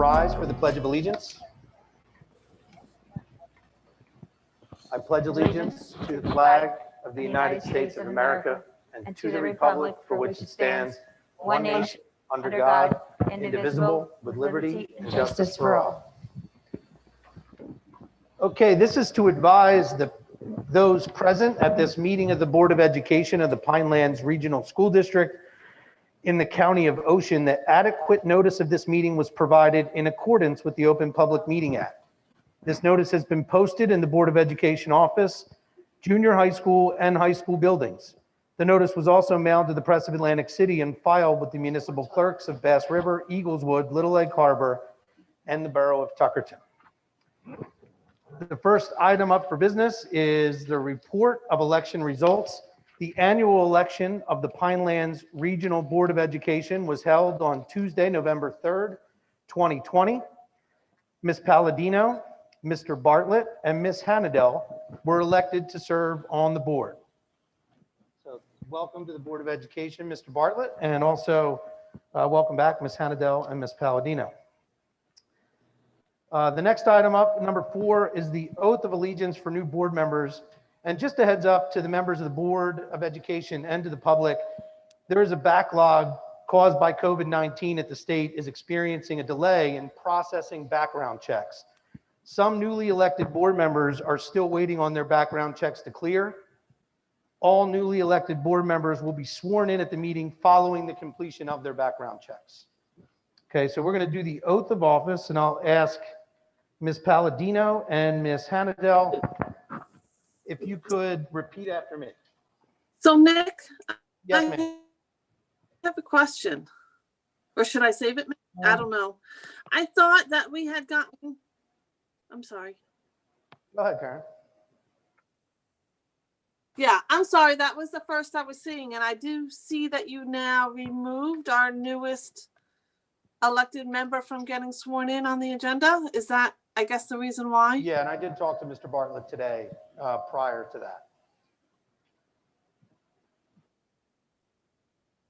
rise for the Pledge of Allegiance. I pledge allegiance to the flag of the United States of America and to the republic for which it stands, one nation, under God, indivisible, with liberty and justice for all. Okay, this is to advise those present at this meeting of the Board of Education of the Pinelands Regional School District in the County of Ocean that adequate notice of this meeting was provided in accordance with the Open Public Meeting Act. This notice has been posted in the Board of Education office, junior high school, and high school buildings. The notice was also mailed to the Press of Atlantic City and filed with the municipal clerks of Bass River, Eagleswood, Little Egg Harbor, and the Borough of Tuckerton. The first item up for business is the report of election results. The annual election of the Pinelands Regional Board of Education was held on Tuesday, November 3rd, 2020. Ms. Palladino, Mr. Bartlett, and Ms. Hannadell were elected to serve on the board. So welcome to the Board of Education, Mr. Bartlett, and also welcome back, Ms. Hannadell and Ms. Palladino. The next item up, number 4, is the oath of allegiance for new board members. And just a heads up to the members of the Board of Education and to the public, there is a backlog caused by COVID-19 at the state is experiencing a delay in processing background checks. Some newly elected board members are still waiting on their background checks to clear. All newly elected board members will be sworn in at the meeting following the completion of their background checks. Okay, so we're going to do the oath of office, and I'll ask Ms. Palladino and Ms. Hannadell if you could repeat after me. So Nick, Yes, I ma'am. have a question, or should I save it? I don't know. I thought that we had gotten, I'm sorry. Go ahead, Karen. Yeah, I'm sorry. That was the first I was seeing. And I do see that you now removed our newest elected member from getting sworn in on the agenda. Is that, I guess, the reason why? Yeah, and I did talk to Mr. Bartlett today prior to that.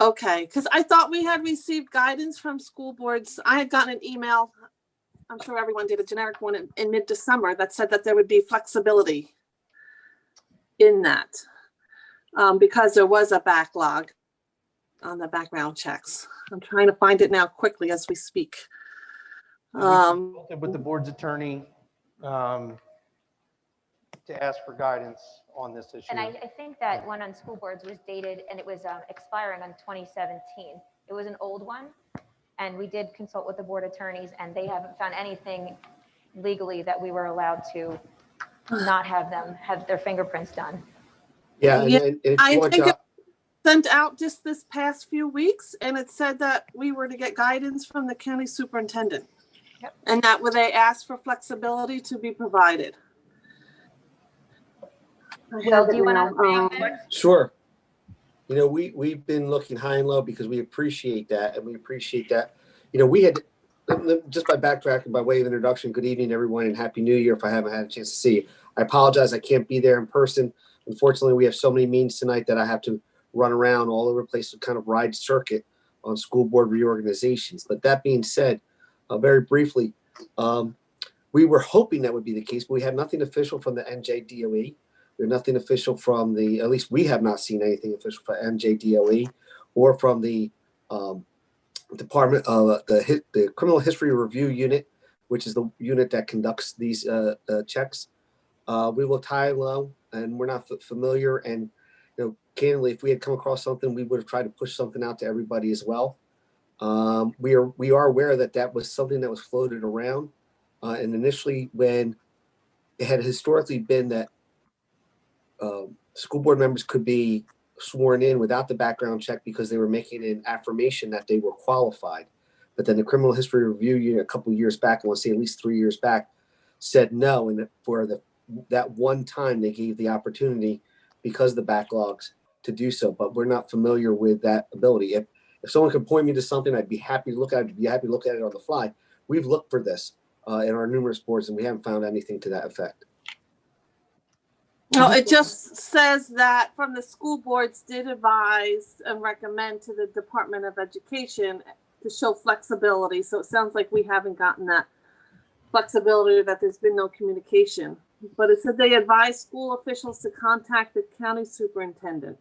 Okay, because I thought we had received guidance from school boards. I had gotten an email, I'm sure everyone did, a generic one in mid-December that said that there would be flexibility in that because there was a backlog on the background checks. I'm trying to find it now quickly as we speak. We consulted with the board's attorney to ask for guidance on this issue. And I think that one on school boards was dated and it was expiring on 2017. It was an old one. And we did consult with the board attorneys and they haven't found anything legally that we were allowed to not have them have their fingerprints done. Yeah, Yeah, and if I you want think to, it sent out just this past few weeks, and it said that we were to get guidance from the county superintendent. Yep. And that would they ask for flexibility to be provided. Will, do you want to? sure. You know, we've been looking high and low because we appreciate that, and we appreciate that. You know, we had, just by backtracking, by way of introduction, good evening, everyone, and Happy New Year if I haven't had a chance to see you. I apologize, I can't be there in person. Unfortunately, we have so many meetings tonight that I have to run around all over the place to kind of ride circuit on school board reorganizations. But that being said, very briefly, we were hoping that would be the case, but we have nothing official from the NJDOE. We have nothing official from the, at least we have not seen anything official from NJDOE or from the Department of the Criminal History Review Unit, which is the unit that conducts these checks. We will tie low, and we're not familiar. And you know, candidly, if we had come across something, we would have tried to push something out to everybody as well. We are aware that that was something that was floated around, and initially, when it had historically been that school board members could be sworn in without the background check because they were making an affirmation that they were qualified. But then the Criminal History Review Unit a couple of years back, I want to say at least 3 years back, said no. And for that one time, they gave the opportunity because of the backlogs to do so. But we're not familiar with that ability. If someone could point me to something, I'd be happy to look at it. Be happy to look at it on the fly. We've looked for this in our numerous boards, and we haven't found anything to that effect. No, it just says that from the school boards did advise and recommend to the Department of Education to show flexibility. So it sounds like we haven't gotten that flexibility, that there's been no communication. But it said they advise school officials to contact the county superintendent.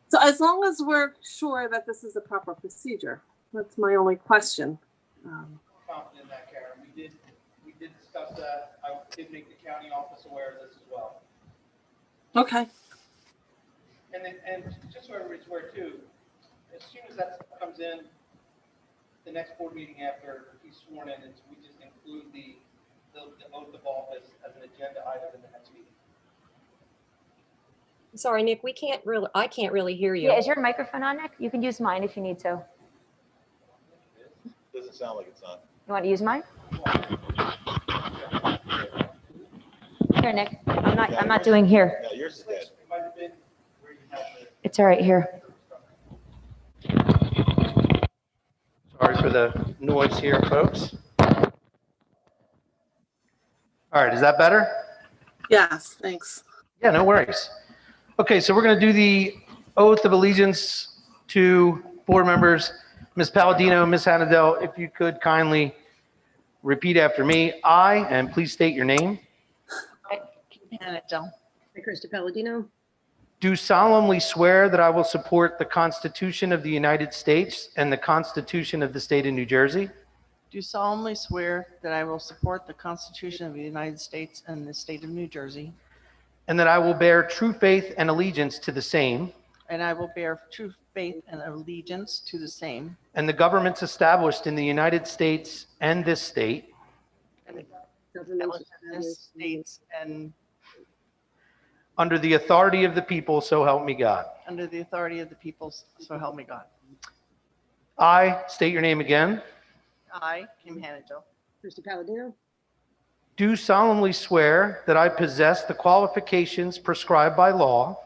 So as long as we're sure that this is a proper procedure, that's my only question. Confident in that, Karen. We did discuss that. I did make the county office aware of this as well. Okay. And just so everybody's aware too, as soon as that stuff comes in, the next board meeting after he's sworn in, we just include the oath of office as an agenda item in the next meeting. Sorry, Nick, I can't really hear you. Yeah, is your microphone on, Nick? You can use mine if you need to. Doesn't sound like it's on. You want to use mine? Here, Nick. I'm not doing here. Yeah, yours is dead. It might have been where you had the. It's all right here. Sorry for the noise here, folks. All right, is that better? Yes, thanks. Yeah, no worries. Okay, so we're going to do the oath of allegiance to board members. Ms. Palladino, Ms. Hanadel, if you could kindly repeat after me. I, and please state your name, Hanadel. Krista Palladino. do solemnly swear that I will support the Constitution of the United States and the Constitution of the State of New Jersey, Do solemnly swear that I will support the Constitution of the United States and the state of New Jersey, and that I will bear true faith and allegiance to the same and I will bear true faith and allegiance to the same and the governments established in the United States and this state, and this states and under the authority of the people, so help me God. under the authority of the people, so help me God. I, state your name again, I, Kim Hanagel, Krista Palladino. do solemnly swear that I possess the qualifications prescribed by law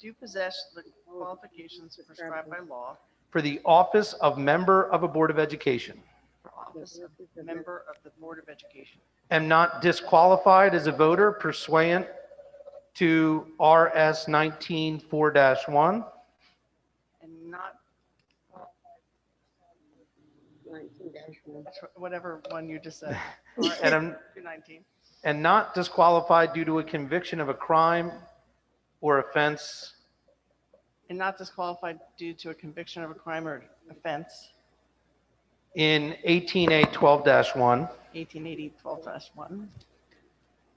do possess the qualifications prescribed by law for the office of member of a Board of Education, for office of member of the Board of Education, am not disqualified as a voter pursuant to RS 19-4-1, and not whatever one you just said. and I'm 219. and not disqualified due to a conviction of a crime or offense And not disqualified due to a conviction of a crime or offense, in 18A 12-1, 1880-12-1,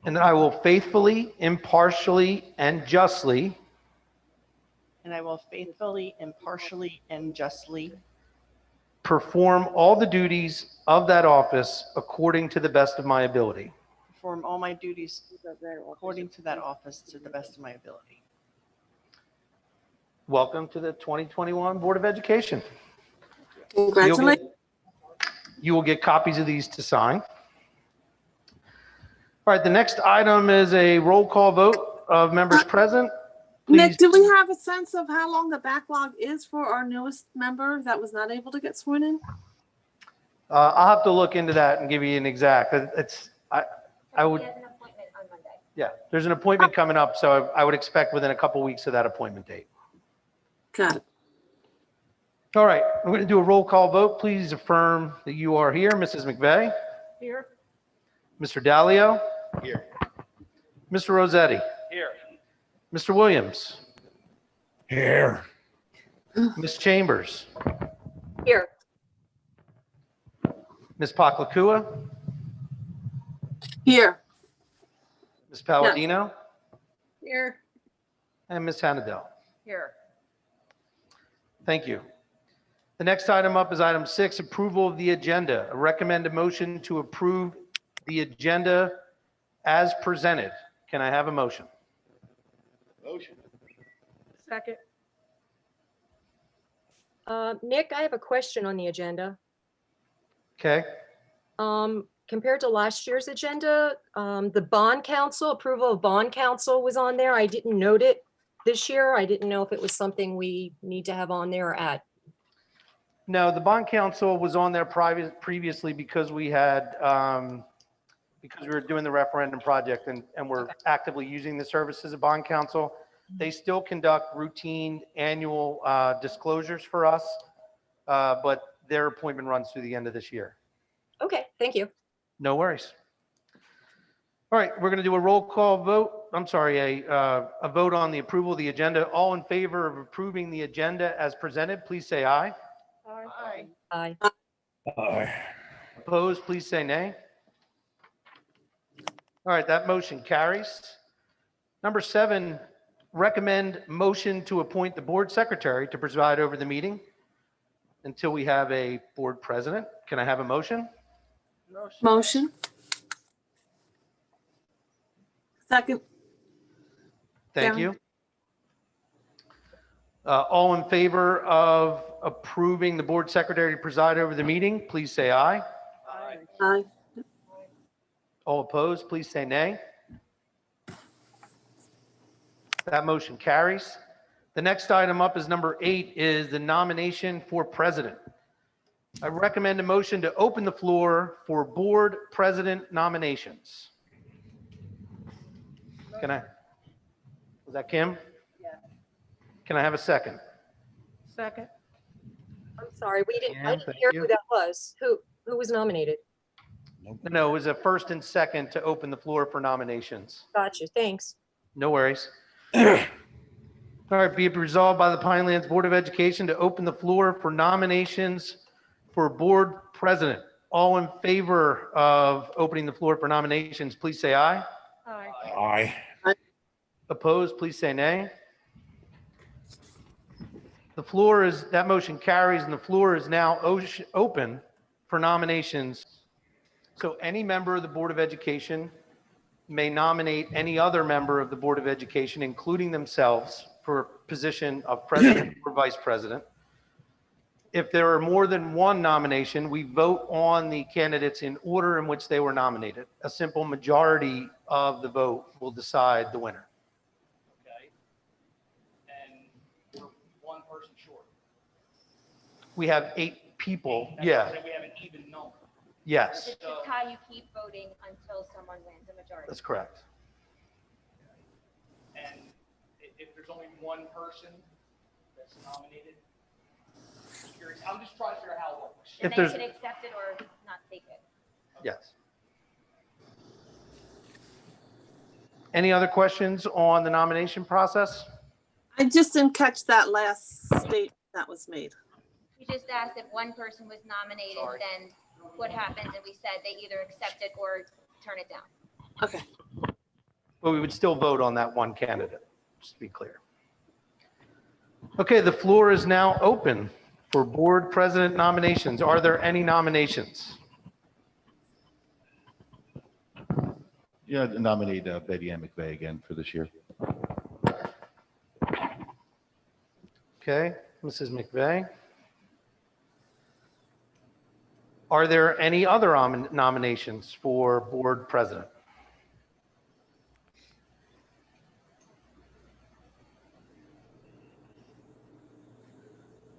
and that I will faithfully, impartially, and justly and I will faithfully, impartially, and justly perform all the duties of that office according to the best of my ability. perform all my duties according to that office to the best of my ability. Welcome to the 2021 Board of Education. Congratulations. You will get copies of these to sign. All right, the next item is a roll call vote of members present. Nick, Please, do we have a sense of how long the backlog is for our newest member that was not able to get sworn in? I'll have to look into that and give you an exact. I would, He has an appointment on Monday. yeah, there's an appointment coming up, so I would expect within a couple weeks of that appointment date. Got it. All right, we're going to do a roll call vote. Please affirm that you are here. Mrs. McVeigh? Here. Mr. Dalio? Here. Mr. Rossetti? Here. Mr. Williams? Here. Ms. Chambers? Here. Ms. Paklakua? Here. Ms. Palladino? Here. And Ms. Hanadel? Here. Thank you. The next item up is item 6, approval of the agenda. I recommend a motion to approve the agenda as presented. Can I have a motion? Motion. Second. Nick, I have a question on the agenda. Okay. Compared to last year's agenda, the bond council, approval of bond council was on there. I didn't note it this year. I didn't know if it was something we need to have on there or at. No, the bond council was on there previously because we had, because we were doing the referendum project and we're actively using the services of bond council. They still conduct routine annual disclosures for us. but their appointment runs through the end of this year. Okay, thank you. No worries. All right, we're going to do a roll call vote. I'm sorry, a vote on the approval of the agenda. All in favor of approving the agenda as presented, please say aye. Aye. Aye. Aye. Opposed, please say nay. All right, that motion carries. Number 7, recommend motion to appoint the board secretary to preside over the meeting until we have a board president. Can I have a motion? Motion. Second. Thank Karen. you. All in favor of approving the board secretary to preside over the meeting, please say aye. Aye. All opposed, please say nay. That motion carries. The next item up is number 8, is the nomination for president. I recommend a motion to open the floor for board president nominations. Can I? Was that Kim? Yeah. Can I have a second? Second. I'm sorry, I Yeah, didn't thank hear you. who that was. Who was nominated? No, it was a first and second to open the floor for nominations. Gotcha, thanks. No worries. All right, be it resolved by the Pinelands Board of Education to open the floor for nominations for board president. All in favor of opening the floor for nominations, please say aye. Aye. Opposed, please say nay. That motion carries, and the floor is now open for nominations. So any member of the Board of Education may nominate any other member of the Board of Education, including themselves, for a position of president or vice president. If there are more than one nomination, we vote on the candidates in order in which they were nominated. A simple majority of the vote will decide the winner. Okay. And we're one person short. We have 8 people. Yeah, So we have an even number. yes, It's just how you keep voting until someone wins a majority. that's correct. And if there's only one person that's nominated, just curious. I'm just trying to figure out how it works. And If they there's, can accept it or not take it. yes. Any other questions on the nomination process? I just didn't catch that last statement that was made. We just asked if one person was nominated, Sorry. then what happens? And we said they either accept it or turn it down. Okay. But we would still vote on that one candidate, just to be clear. Okay, the floor is now open for board president nominations. Are there any nominations? Yeah, nominate Betty Ann McVeigh again for this year. Okay, Mrs. McVeigh. Are there any other nominations for board president?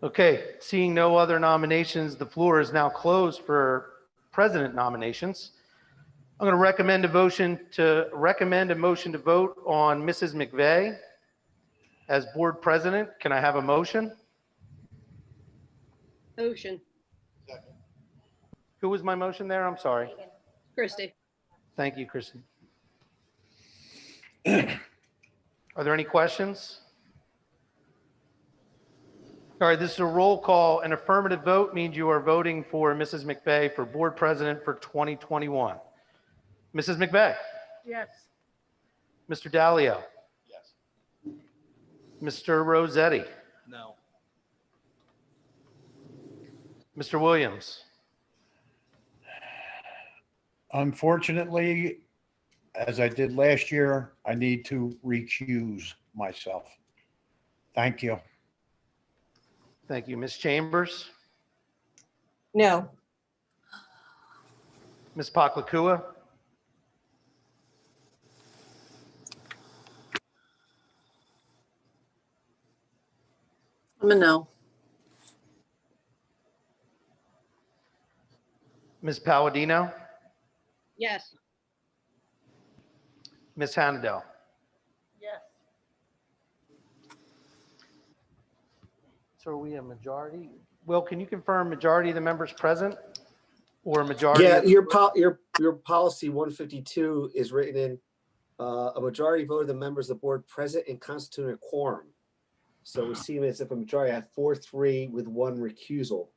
Okay, seeing no other nominations, the floor is now closed for president nominations. I'm going to recommend a motion to vote on Mrs. McVeigh as board president. Can I have a motion? Motion. Who was my motion there? I'm sorry. Megan. Christie. Thank you, Kristen. Are there any questions? All right, this is a roll call. An affirmative vote means you are voting for Mrs. McVeigh for board president for 2021. Mrs. McVeigh, Yes. Mr. Dalio, Yes. Mr. Rossetti, No. Mr. Williams, Unfortunately, as I did last year, I need to recuse myself. Thank you. thank you. Ms. Chambers, No. Ms. Paklakua, I'm a no. Ms. Palladino, Yes. Ms. Hannadel. Yes. So are we a majority? Will, can you confirm majority of the members present or majority? Yeah, of- your policy 152 is written in, a majority vote of the members of the board present and constituting a quorum. So it would seem as if a majority had 4-3 with one recusal,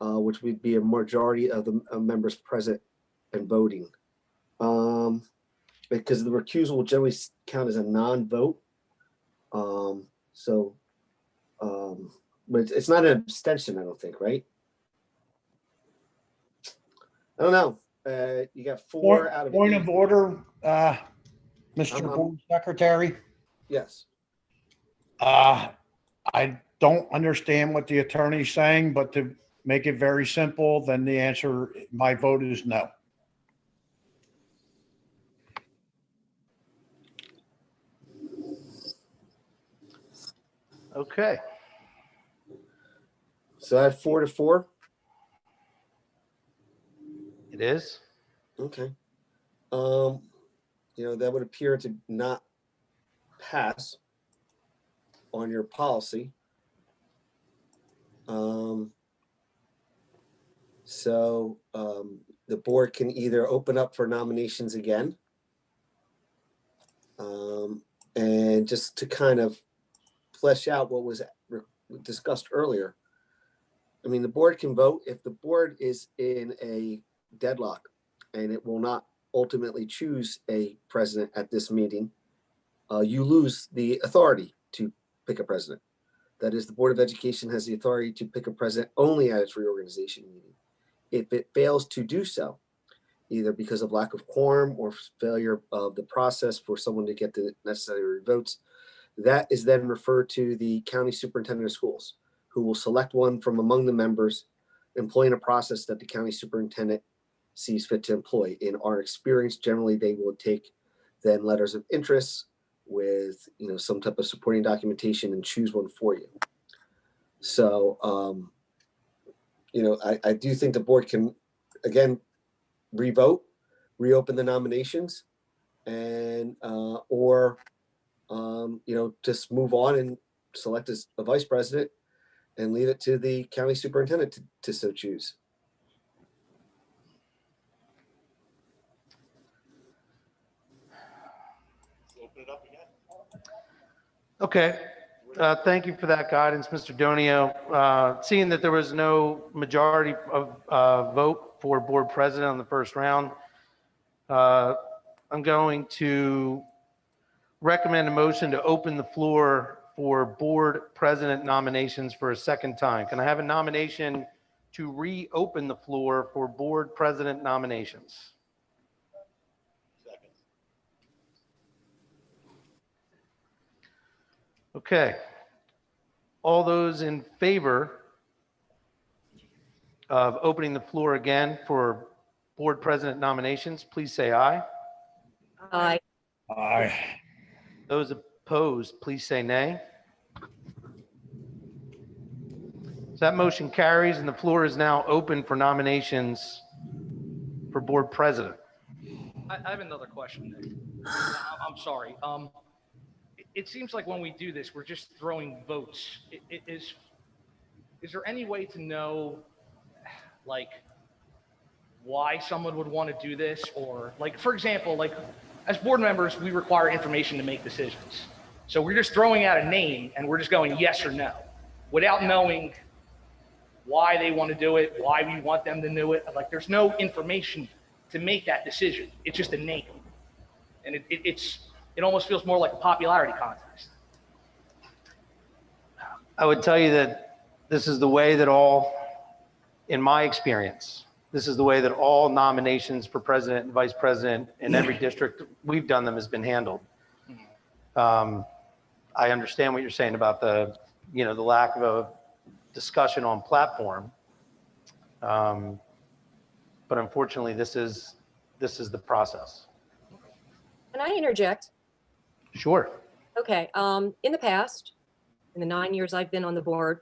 which would be a majority of the members present and voting. Because the recusal will generally count as a non-vote. But it's not an abstention, I don't think, right? I don't know. You got 4 out of Point 8. of order, I'm- Mr. Board Secretary. Yes. I don't understand what the attorney's saying, but to make it very simple, then the answer, my vote is no. Okay, So I have 4-4. it is. Okay. That would appear to not pass on your policy. The board can either open up for nominations again. And just to kind of flesh out what was discussed earlier. I mean, the board can vote if the board is in a deadlock and it will not ultimately choose a president at this meeting. You lose the authority to pick a president. That is, the Board of Education has the authority to pick a president only at its reorganization meeting. If it fails to do so, either because of lack of quorum or failure of the process for someone to get the necessary votes, that is then referred to the county superintendent of schools, who will select one from among the members, employing a process that the county superintendent sees fit to employ. In our experience, generally they will take then letters of interest with some type of supporting documentation and choose one for you. So I do think the board can again revote, reopen the nominations, and just move on and select a vice president and leave it to the county superintendent to so choose. Open it up again. Okay, thank you for that guidance, Mr. Donio. Seeing that there was no majority of vote for board president on the first round, I'm going to recommend a motion to open the floor for board president nominations for a second time. Can I have a nomination to reopen the floor for board president nominations? Second. Okay. All those in favor of opening the floor again for board president nominations, please say aye. Aye. Aye. Those opposed, please say nay. So that motion carries and the floor is now open for nominations for board president. I have another question, Nick. I'm sorry. It seems like when we do this, we're just throwing votes. Is there any way to know, like, why someone would want to do this? Or, like, for example, like, as board members, we require information to make decisions. So we're just throwing out a name and we're just going yes or no without knowing why they want to do it, why we want them to do it. Like, there's no information to make that decision. It's just a name. And it almost feels more like a popularity contest. I would tell you that this is the way that in my experience, this is the way that all nominations for president and vice president in every district we've done them has been handled. I understand what you're saying about the lack of a discussion on platform. But unfortunately, this is the process. Can I interject? Sure. Okay, in the past, in the 9 years I've been on the board,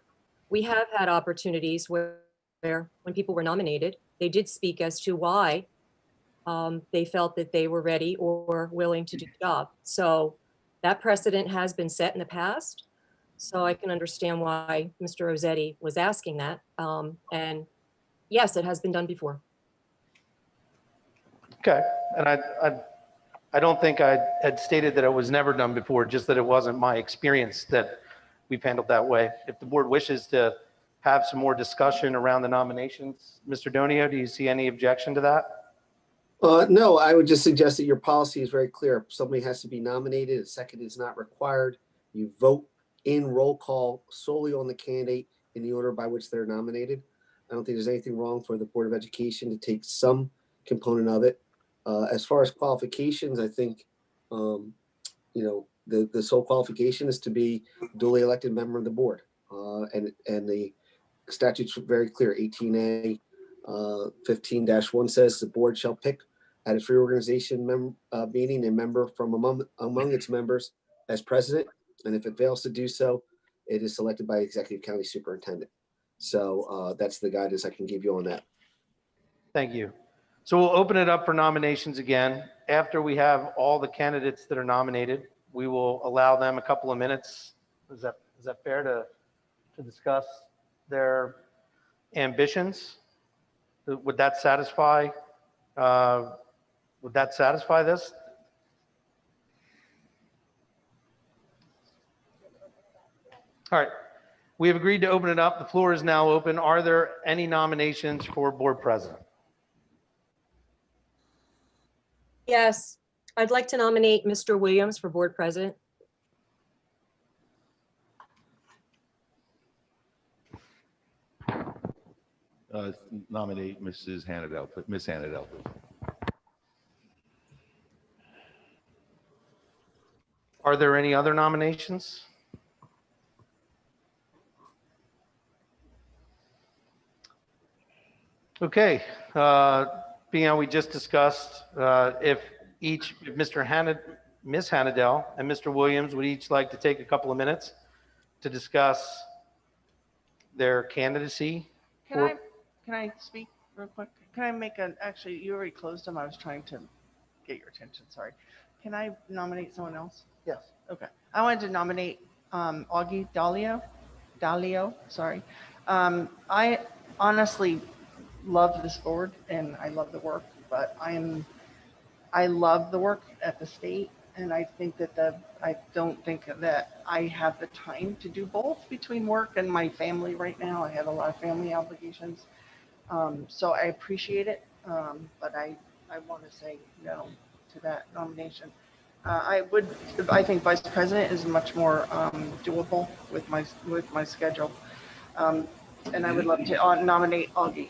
we have had opportunities where when people were nominated, they did speak as to why they felt that they were ready or willing to do the job. So that precedent has been set in the past. So I can understand why Mr. Rossetti was asking that. And yes, it has been done before. Okay, and I don't think I had stated that it was never done before, just that it wasn't my experience that we've handled that way. If the board wishes to have some more discussion around the nominations, Mr. Donio, do you see any objection to that? No, I would just suggest that your policy is very clear. If somebody has to be nominated, a second is not required. You vote in roll call solely on the candidate in the order by which they're nominated. I don't think there's anything wrong for the Board of Education to take some component of it. As far as qualifications, I think, the sole qualification is to be duly elected member of the board. And the statute's very clear, 18A 15-1 says the board shall pick at its reorganization meeting a member from among its members as president. And if it fails to do so, it is selected by executive county superintendent. So that's the guidance I can give you on that. Thank you. So we'll open it up for nominations again. After we have all the candidates that are nominated, we will allow them a couple of minutes. Is that fair to discuss their ambitions? Would that satisfy? Would that satisfy this? All right. We have agreed to open it up. The floor is now open. Are there any nominations for board president? Yes, I'd like to nominate Mr. Williams for board president. Nominate Mrs. Hannadel, Miss Hannadel. Are there any other nominations? Okay, being how we just discussed, if Miss Hannadel and Mr. Williams would each like to take a couple of minutes to discuss their candidacy. Can I speak real quick? Can I make actually, you already closed them. I was trying to get your attention. Sorry. Can I nominate someone else? Yes. Okay. I wanted to nominate Augie Dalio, sorry. I honestly love this board and I love the work, but I love the work at the state, and I think that I don't think that I have the time to do both between work and my family right now. I have a lot of family obligations. So I appreciate it, but I want to say no to that nomination. I think vice president is much more doable with my schedule. And I would love to nominate Augie.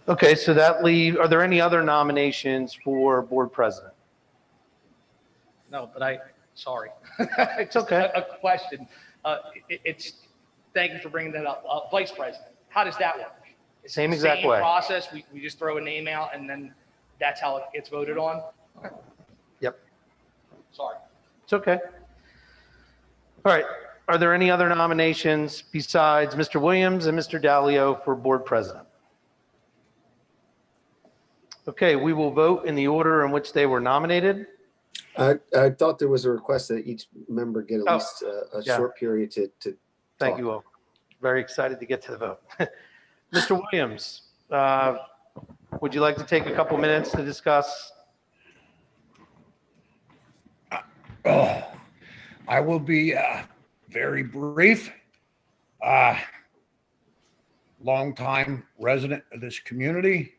Okay, so are there any other nominations for board president? No, but sorry. It's okay. A question. Thank you for bringing that up. Vice president, how does that work? It's Same the exact way. Process. We just throw a name out and then that's how it gets voted on? Okay. Yep. Sorry. It's okay. All right. Are there any other nominations besides Mr. Williams and Mr. Dalio for board president? Okay, we will vote in the order in which they were nominated. I thought there was a request that each member get at least a short period to Thank talk. you all. Very excited to get to the vote. Mr. Williams, would you like to take a couple minutes to discuss? I will be very brief. Longtime resident of this community.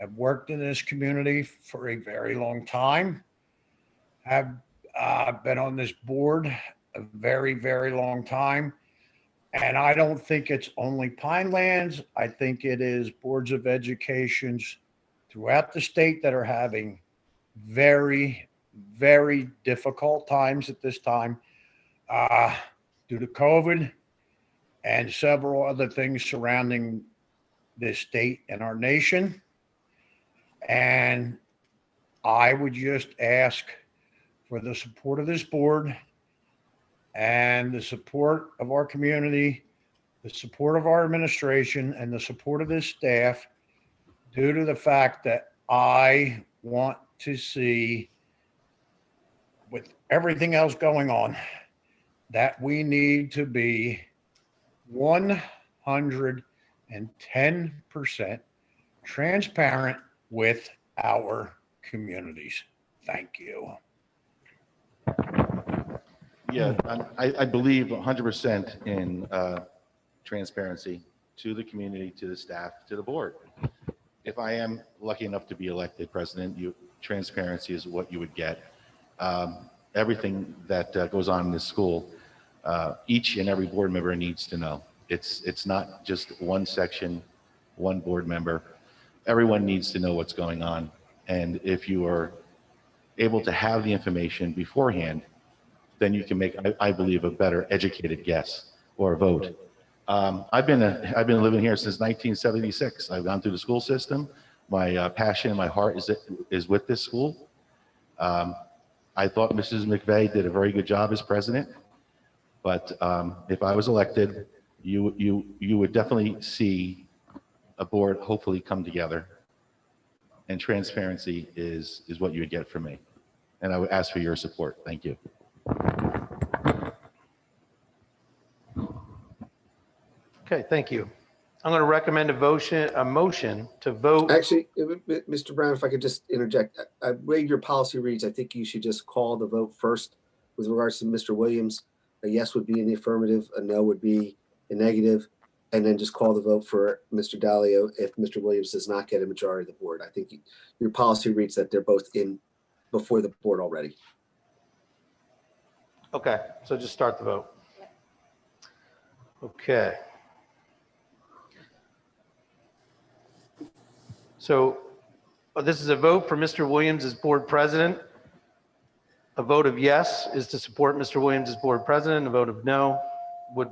I've worked in this community for a very long time. Have been on this board a very, very long time. And I don't think it's only Pinelands. I think it is boards of educations throughout the state that are having very, very difficult times at this time due to COVID and several other things surrounding this state and our nation. And I would just ask for the support of this board and the support of our community, the support of our administration, and the support of this staff due to the fact that I want to see, with everything else going on, that we need to be 110% transparent with our communities. Thank you. Yeah, I believe 100% in transparency to the community, to the staff, to the board. If I am lucky enough to be elected president, transparency is what you would get. Everything that goes on in this school, each and every board member needs to know. It's not just one section, one board member. Everyone needs to know what's going on. And if you are able to have the information beforehand, then you can make, I believe, a better educated guess or a vote. I've been living here since 1976. I've gone through the school system. My passion, my heart is with this school. I thought Mrs. McVeigh did a very good job as president, but if I was elected, you would definitely see a board hopefully come together, and transparency is what you would get from me. And I would ask for your support. Thank you. Okay, thank you. I'm going to recommend a motion to vote. Actually, Mr. Brown, if I could just interject, the way your policy reads, I think you should just call the vote first with regards to Mr. Williams. A yes would be in the affirmative, a no would be a negative, and then just call the vote for Mr. Dalio if Mr. Williams does not get a majority of the board. I think your policy reads that they're both in before the board already. Okay, so just start the vote. Okay. So this is a vote for Mr. Williams as board president. A vote of yes is to support Mr. Williams as board president. A vote of no would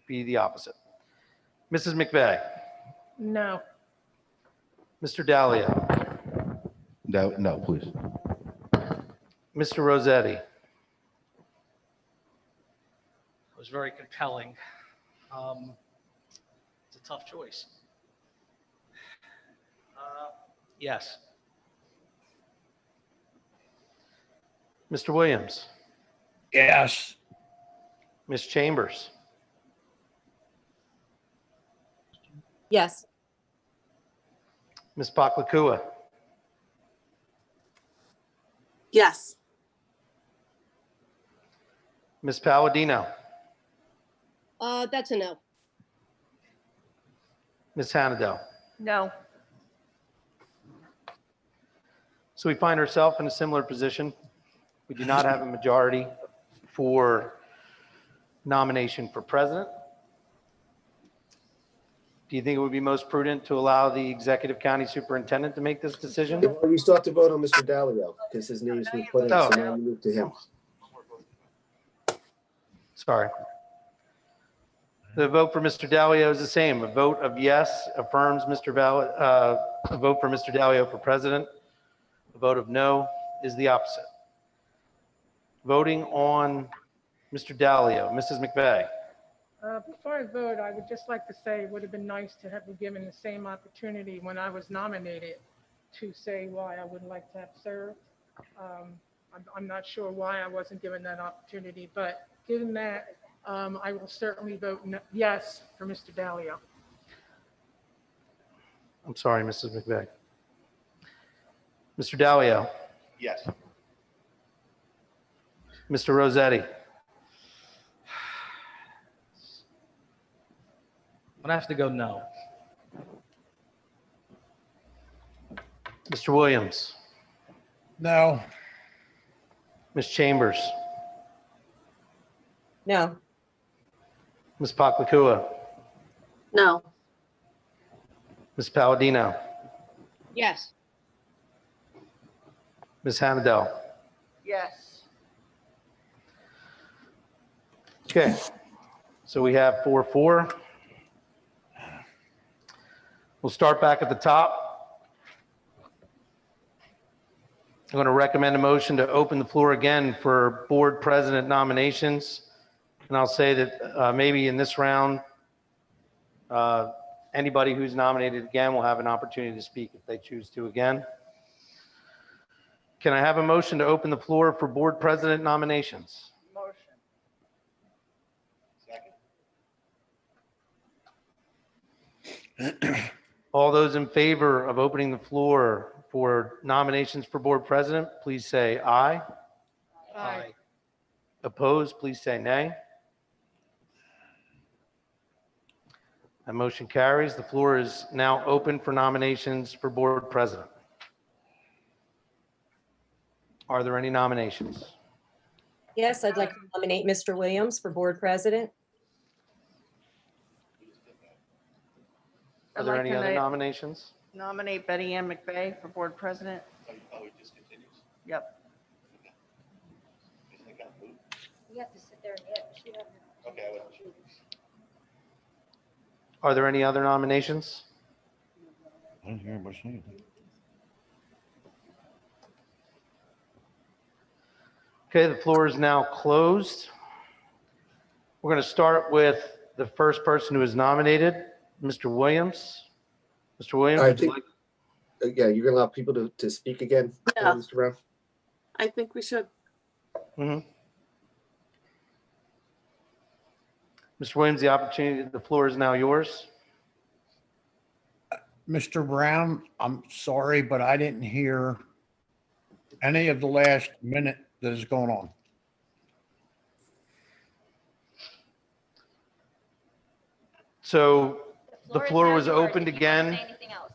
be the opposite. Mrs. McVeigh. No. Mr. Dalio. No, please. Mr. Rossetti. It was very compelling. It's a tough choice. Yes. Mr. Williams. Yes. Ms. Chambers. Yes. Ms. Paklakua. Yes. Ms. Palladino. That's a no. Ms. Hannadel. No. So we find ourselves in a similar position. We do not have a majority for nomination for president. Do you think it would be most prudent to allow the executive county superintendent to make this decision? Well, we still have to vote on Mr. Dalio because his name's been put in, so now we move to him. Sorry. The vote for Mr. Dalio is the same. A vote of yes affirms a vote for Mr. Dalio for president. A vote of no is the opposite. Voting on Mr. Dalio, Mrs. McVeigh. Before I vote, I would just like to say it would have been nice to have been given the same opportunity when I was nominated to say why I would like to have served. I'm not sure why I wasn't given that opportunity, but given that, I will certainly vote yes for Mr. Dalio. I'm sorry, Mrs. McVeigh. Mr. Dalio. Yes. Mr. Rossetti. I'm gonna have to go no. Mr. Williams. No. Ms. Chambers. No. Ms. Paklakua. No. Ms. Palladino. Yes. Ms. Hannadel. Yes. Okay, so we have 4-4. We'll start back at the top. I'm going to recommend a motion to open the floor again for board president nominations. And I'll say that maybe in this round, anybody who's nominated again will have an opportunity to speak if they choose to again. Can I have a motion to open the floor for board president nominations? Motion. All those in favor of opening the floor for nominations for board president, please say aye. Aye. Opposed, please say nay. That motion carries. The floor is now open for nominations for board president. Are there any nominations? Yes, I'd like to nominate Mr. Williams for board president. Are I'd there like any to other nominations? nominate Betty Ann McVeigh for board president. Yep. You have to sit there and get, she had. Are there any other nominations? I didn't hear anybody say anything. Okay, the floor is now closed. We're going to start with the first person who is nominated, Mr. Williams. Mr. Williams, I would you think- like- Yeah, you're gonna allow people to speak again, Yeah. Mr. Brown? I think we should. Mhm. Mr. Williams, the floor is now yours. Mr. Brown, I'm sorry, but I didn't hear any of the last minute that is going on. So the is floor now was yours opened if you wanna again. say anything else.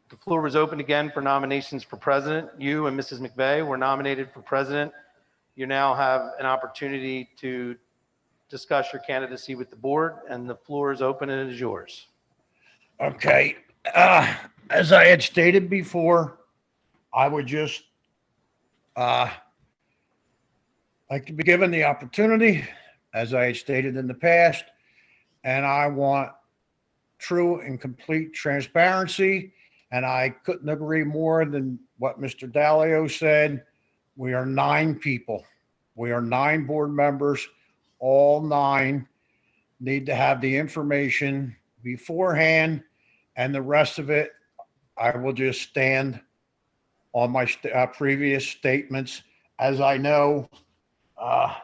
The floor was opened again for nominations for president. You and Mrs. McVeigh were nominated for president. You now have an opportunity to discuss your candidacy with the board, and the floor is open and it is yours. Okay, as I had stated before, I would just like to be given the opportunity, as I had stated in the past, and I want true and complete transparency. And I couldn't agree more than what Mr. Dalio said. We are 9 people. We are 9 board members. All 9 need to have the information beforehand, and the rest of it, I will just stand on my previous statements. As I know,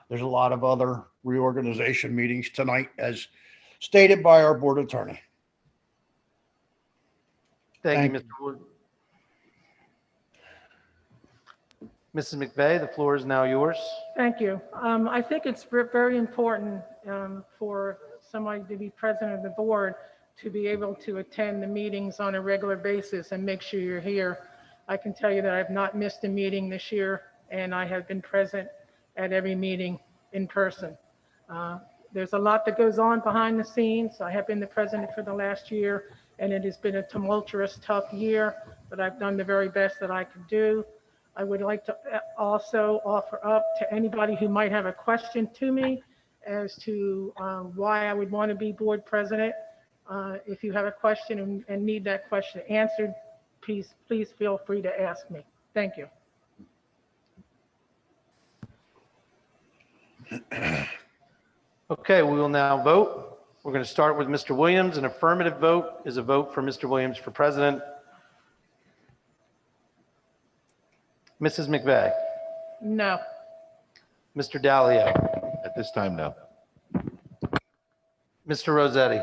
there's a lot of other reorganization meetings tonight, as stated by our board attorney. Thank you, Thank Mr. Wood. Mrs. McVeigh, the floor is now yours. Thank you. I think it's very important for somebody to be president of the board to be able to attend the meetings on a regular basis and make sure you're here. I can tell you that I've not missed a meeting this year, and I have been present at every meeting in person. There's a lot that goes on behind the scenes. I have been the president for the last year, and it has been a tumultuous, tough year, but I've done the very best that I could do. I would like to also offer up to anybody who might have a question to me as to why I would want to be board president. If you have a question and need that question answered, please feel free to ask me. Thank you. Okay, we will now vote. We're going to start with Mr. Williams. An affirmative vote is a vote for Mr. Williams for president. Mrs. McVeigh, No. Mr. Dalio, At this time, no. Mr. Rossetti,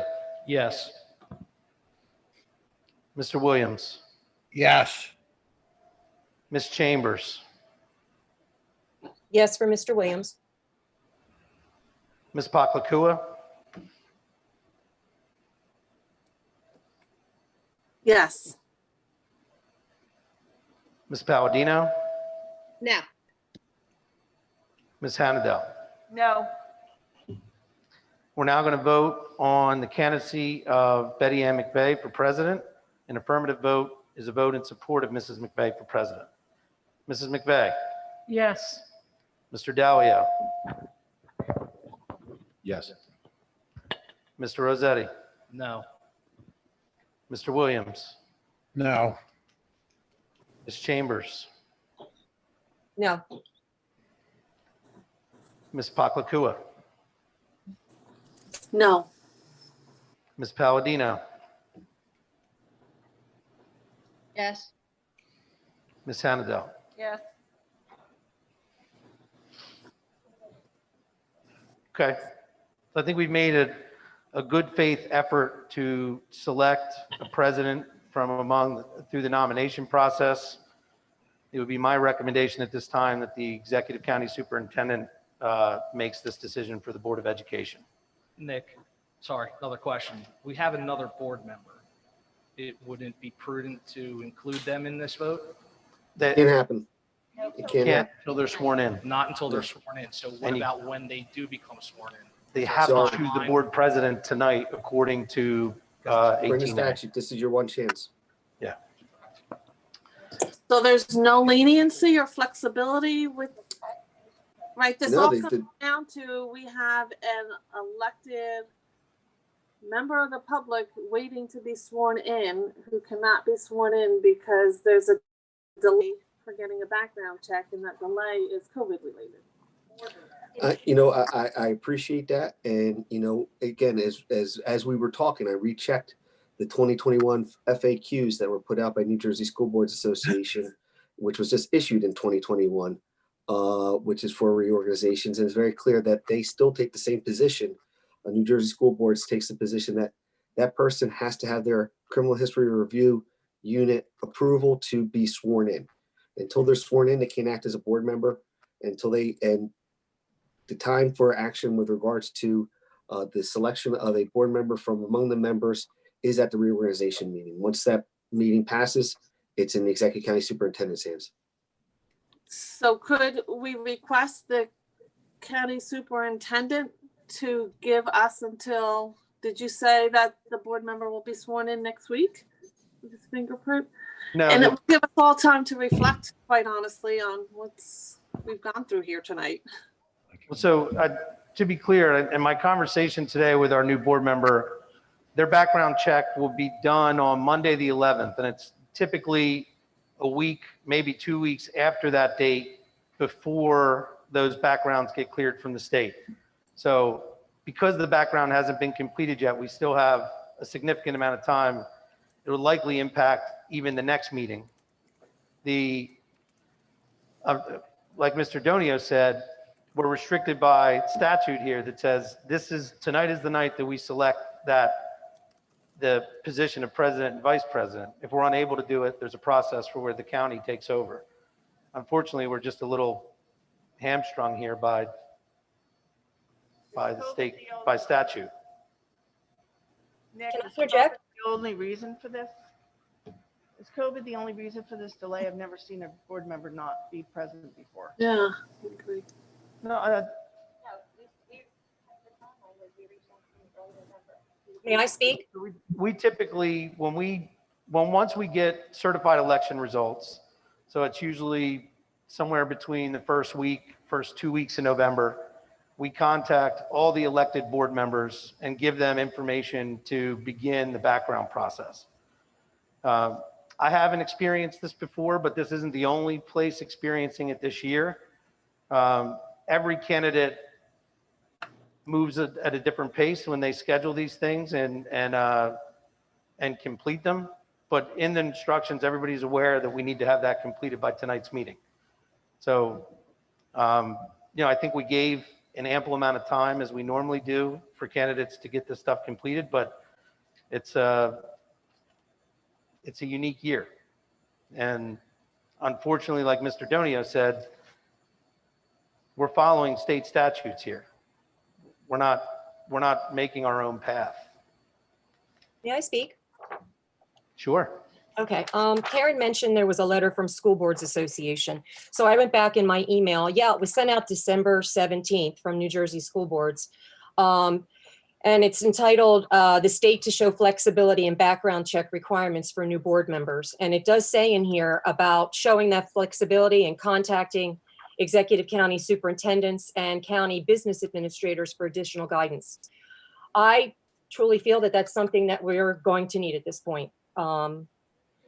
Yes. Mr. Williams, Yes. Ms. Chambers, Yes, for Mr. Williams. Ms. Paklakua, Yes. Ms. Palladino, No. Ms. Hannadel. No. We're now going to vote on the candidacy of Betty Ann McVeigh for president. An affirmative vote is a vote in support of Mrs. McVeigh for president. Mrs. McVeigh, Yes. Mr. Dalio, Yes. Mr. Rossetti, No. Mr. Williams, No. Ms. Chambers, No. Ms. Paklakua, No. Ms. Palladino, Yes. Ms. Hannadel. Yes. Okay. So I think we've made a good faith effort to select a president from among, through the nomination process, it would be my recommendation at this time that the executive county superintendent makes this decision for the Board of Education. Nick, sorry, another question. We have another board member. It wouldn't be prudent to include them in this vote? That Can't happen. It can't can't happen. until they're sworn in. Not until they're sworn in. So what And you- about when they do become sworn in? They have So- to choose the board president tonight according to Bring the 18A. statute. This is your one chance. So there's no leniency or flexibility with, right? This No, all they comes did. down to, we have an elected member of the public waiting to be sworn in who cannot be sworn in because there's a delay for getting a background check, and that delay is COVID related. I appreciate that. And, again, as we were talking, I rechecked the 2021 FAQs that were put out by New Jersey School Boards Association, which was just issued in 2021, which is for reorganizations. And it's very clear that they still take the same position. New Jersey School Boards takes the position that that person has to have their criminal history review unit approval to be sworn in. Until they're sworn in, they can't act as a board member and the time for action with regards to the selection of a board member from among the members is at the reorganization meeting. Once that meeting passes, it's in the executive county superintendent's hands. So could we request the county superintendent to give us until, did you say that the board member will be sworn in next week with his fingerprint? No, And it will give us all time to reflect, quite honestly, on what's we've gone through here tonight. so to be clear, in my conversation today with our new board member, their background check will be done on Monday, the 11th, and it's typically a week, maybe 2 weeks after that date before those backgrounds get cleared from the state. So because the background hasn't been completed yet, we still have a significant amount of time. It will likely impact even the next meeting. Like Mr. Donio said, we're restricted by statute here that says tonight is the night that we select the position of president and vice president. If we're unable to do it, there's a process for where the county takes over. Unfortunately, we're just a little hamstrung here by the state, by statute. Nick, Can I is interject? COVID the only reason for this? Is COVID the only reason for this delay? I've never seen a board member not be present before. Yeah. I agree. No, May I speak? We typically, once we get certified election results, so it's usually somewhere between the first 2 weeks in November, we contact all the elected board members and give them information to begin the background process. I haven't experienced this before, but this isn't the only place experiencing it this year. Every candidate moves at a different pace when they schedule these things and complete them. But in the instructions, everybody's aware that we need to have that completed by tonight's meeting. So, I think we gave an ample amount of time, as we normally do, for candidates to get this stuff completed, but it's a unique year. And unfortunately, like Mr. Donio said, we're following state statutes here. We're not making our own path. May I speak? Sure. Okay, Karen mentioned there was a letter from School Boards Association. So I went back in my email. Yeah, it was sent out December 17th from New Jersey School Boards. And it's entitled, "The State to Show Flexibility and Background Check Requirements for New Board Members." And it does say in here about showing that flexibility and contacting executive county superintendents and county business administrators for additional guidance. I truly feel that that's something that we're going to need at this point.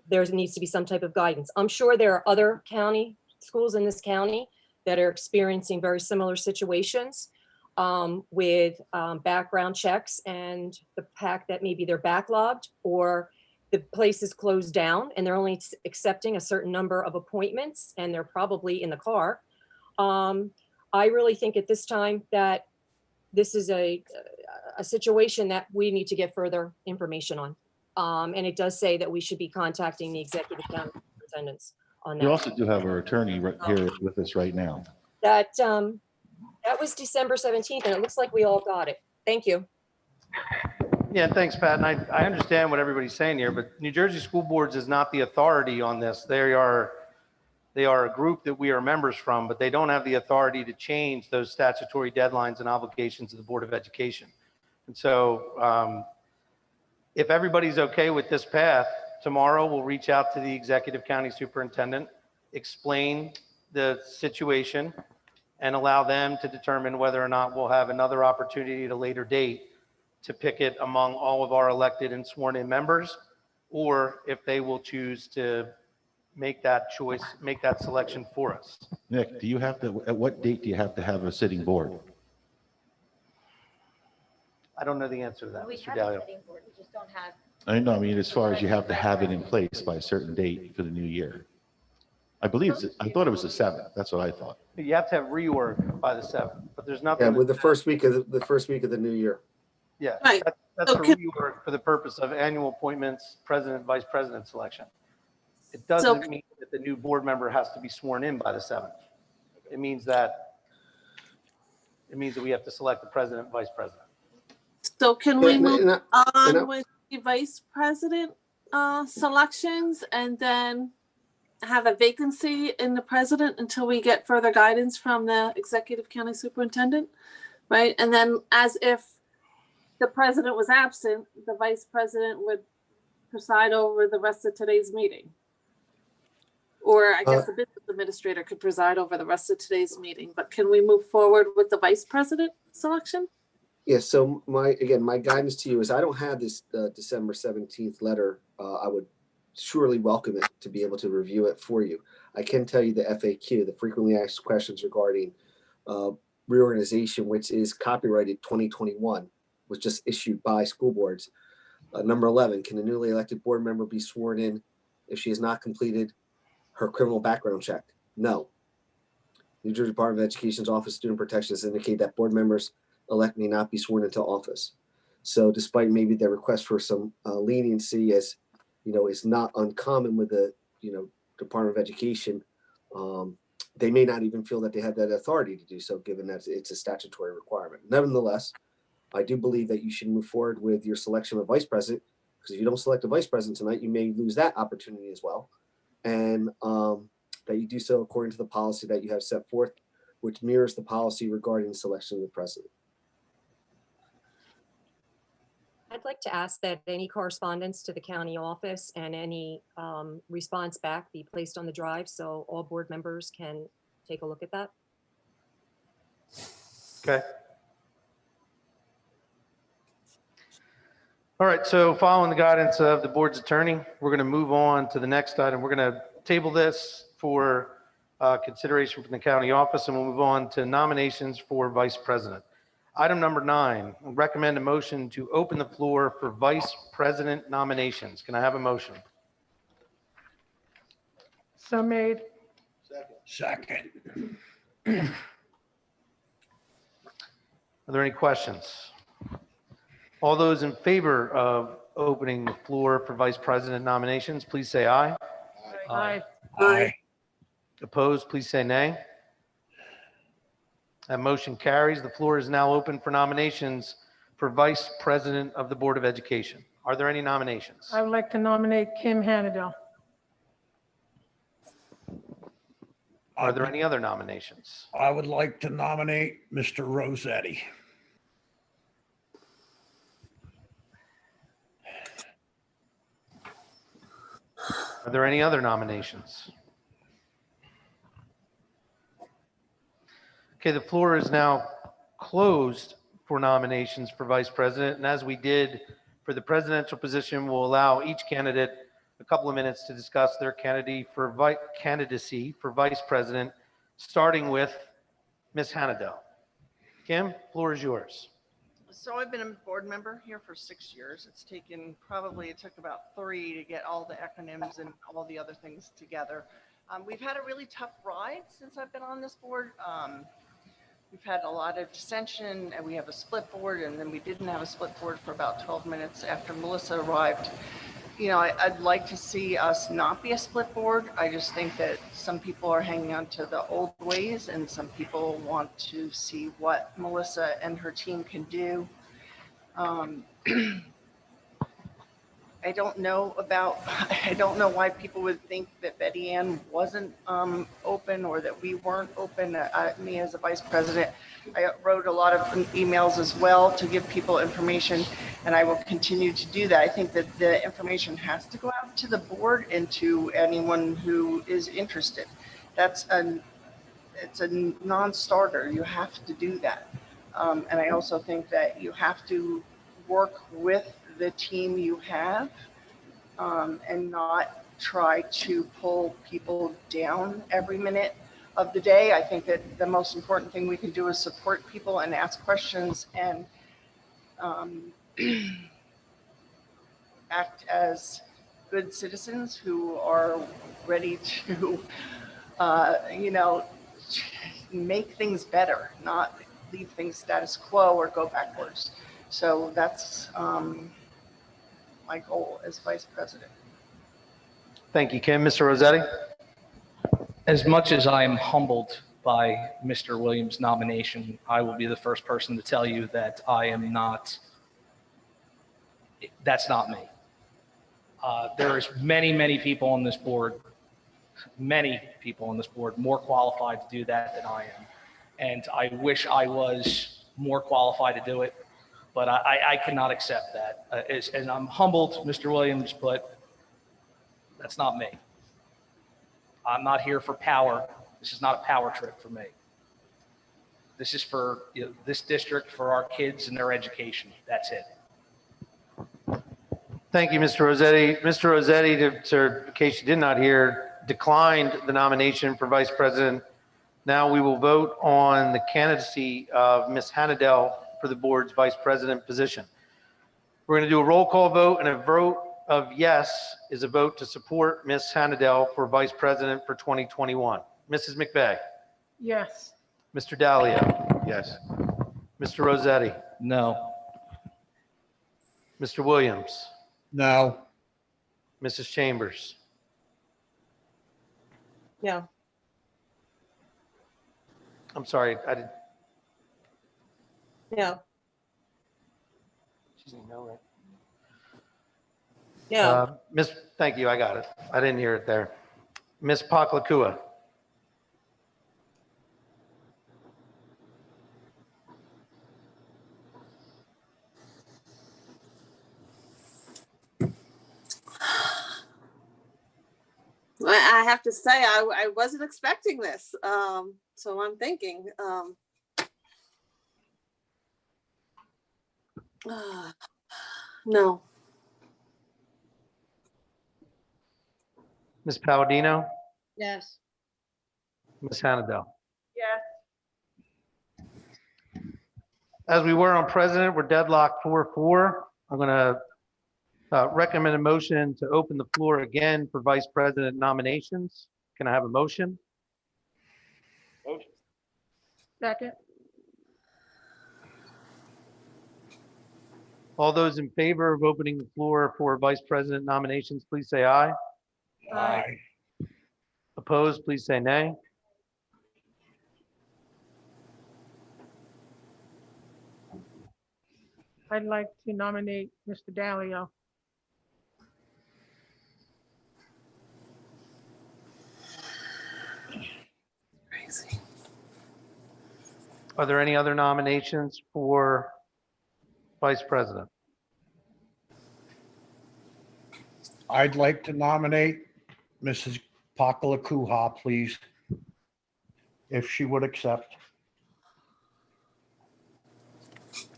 There needs to be some type of guidance. I'm sure there are other county schools in this county that are experiencing very similar situations with background checks and the fact that maybe they're backlogged or the place is closed down and they're only accepting a certain number of appointments and they're probably in the car. I really think at this time that this is a a situation that we need to get further information on. And it does say that we should be contacting the executive county superintendents on You that. also do have our attorney right here with us right now. That was December 17th, and it looks like we all got it. Thank you. Yeah, thanks, Pat. And I understand what everybody's saying here, but New Jersey School Boards is not the authority on this. They are a group that we are members from, but they don't have the authority to change those statutory deadlines and obligations of the Board of Education. And so if everybody's okay with this path, tomorrow we'll reach out to the executive county superintendent, explain the situation, and allow them to determine whether or not we'll have another opportunity at a later date to pick it among all of our elected and sworn in members, or if they will choose to make that choice, make that selection for us. Nick, do you have to, at what date do you have to have a sitting board? I don't know the answer to that, We Mr. have a Dalio. sitting board, we just don't have. I know, I mean, as far as you have to have it in place by a certain date for the new year. I believe, I thought it was the 7th. That's what I thought. But you have to have reorg by the 7th, but there's Yeah, nothing. with the first week of the new year. Yeah, Right. that's So for can- reorg for the purpose of annual appointments, president, vice president selection. It doesn't mean that the new board member has to be sworn in by the 7th. It means that we have to select the president, vice president. So can we And- move and I- on with the vice president selections and then have a vacancy in the president until we get further guidance from the executive county superintendent, right? And then as if the president was absent, the vice president would preside over the rest of today's meeting. Or I guess the business administrator could preside over the rest of today's meeting, but can we move forward with the vice president selection? Yeah, so my guidance to you is I don't have this December 17th letter. I would surely welcome it to be able to review it for you. I can tell you the FAQ, the frequently asked questions regarding reorganization, which is copyrighted 2021, was just issued by school boards. Number 11, can a newly elected board member be sworn in if she has not completed her criminal background check? No. New Jersey Department of Education's Office of Student Protection has indicated that board members elect may not be sworn into office. So despite maybe their request for some leniency, as you know, is not uncommon with the Department of Education, they may not even feel that they have that authority to do so, given that it's a statutory requirement. Nevertheless, I do believe that you should move forward with your selection of vice president, because if you don't select a vice president tonight, you may lose that opportunity as well. And that you do so according to the policy that you have set forth, which mirrors the policy regarding the selection of the president. I'd like to ask that any correspondence to the county office and any response back be placed on the drive so all board members can take a look at that. Okay. All right, so following the guidance of the board's attorney, we're going to move on to the next item. We're going to table this for consideration from the county office, and we'll move on to nominations for vice president. Item number 9, recommend a motion to open the floor for vice president nominations. Can I have a motion? So made. Second. Are there any questions? All those in favor of opening the floor for vice president nominations, please say aye. Aye. Aye. Opposed, please say nay. That motion carries. The floor is now open for nominations for vice president of the Board of Education. Are there any nominations? I would like to nominate Kim Hannadel. Are there any other nominations? I would like to nominate Mr. Rossetti. Are there any other nominations? Okay, the floor is now closed for nominations for vice president. And as we did for the presidential position, we'll allow each candidate a couple of minutes to discuss their candidacy for vice president, starting with Ms. Hannadel. Kim, floor is yours. So I've been a board member here for 6 years. It took about 3 to get all the acronyms and all the other things together. We've had a really tough ride since I've been on this board. we've had a lot of dissension, and we have a split board, and then we didn't have a split board for about 12 minutes after Melissa arrived. You know, I'd like to see us not be a split board. I just think that some people are hanging on to the old ways, and some people want to see what Melissa and her team can do. I don't know why people would think that Betty Ann wasn't open, or that we weren't open. Me as a vice president, I wrote a lot of emails as well to give people information, and I will continue to do that. I think that the information has to go out to the board and to anyone who is interested. It's a non-starter. You have to do that. And I also think that you have to work with the team you have, and not try to pull people down every minute of the day. I think that the most important thing we can do is support people and ask questions, and act as good citizens who are ready to, you know, make things better, not leave things status quo or go backwards. So that's my goal as vice president. Thank you, Kim. Mr. Rossetti? As much as I am humbled by Mr. Williams' nomination, I will be the first person to tell you that that's not me. There's many people on this board, more qualified to do that than I am. And I wish I was more qualified to do it, but I cannot accept that. And I'm humbled, Mr. Williams, but that's not me. I'm not here for power. This is not a power trip for me. This is for this district, for our kids and their education. That's it. Thank you, Mr. Rossetti. Mr. Rossetti, in case you did not hear, declined the nomination for vice president. Now we will vote on the candidacy of Ms. Hannadell for the board's vice president position. We're going to do a roll call vote, and a vote of yes is a vote to support Ms. Hannadell for vice president for 2021. Mrs. McVeigh? Yes. Mr. Dalio? Yes. Mr. Rossetti? No. Mr. Williams? No. Mrs. Chambers? No. I'm sorry, I did. No. She's saying no, right? No. Thank you, I got it. I didn't hear it there. Ms. Paklakua? I have to say, I wasn't expecting this. So I'm thinking, no. Ms. Palladino? Yes. Ms. Hannadell? Yes. As we were on president, we're deadlocked 4-4. I'm going to recommend a motion to open the floor again for vice president nominations. Can I have a motion? Second. All those in favor of opening the floor for vice president nominations, please say aye. Aye. Opposed, please say nay. I'd like to nominate Mr. Dalio. Crazy. Are there any other nominations for vice president? I'd like to nominate Mrs. Pakalakuha, please, if she would accept.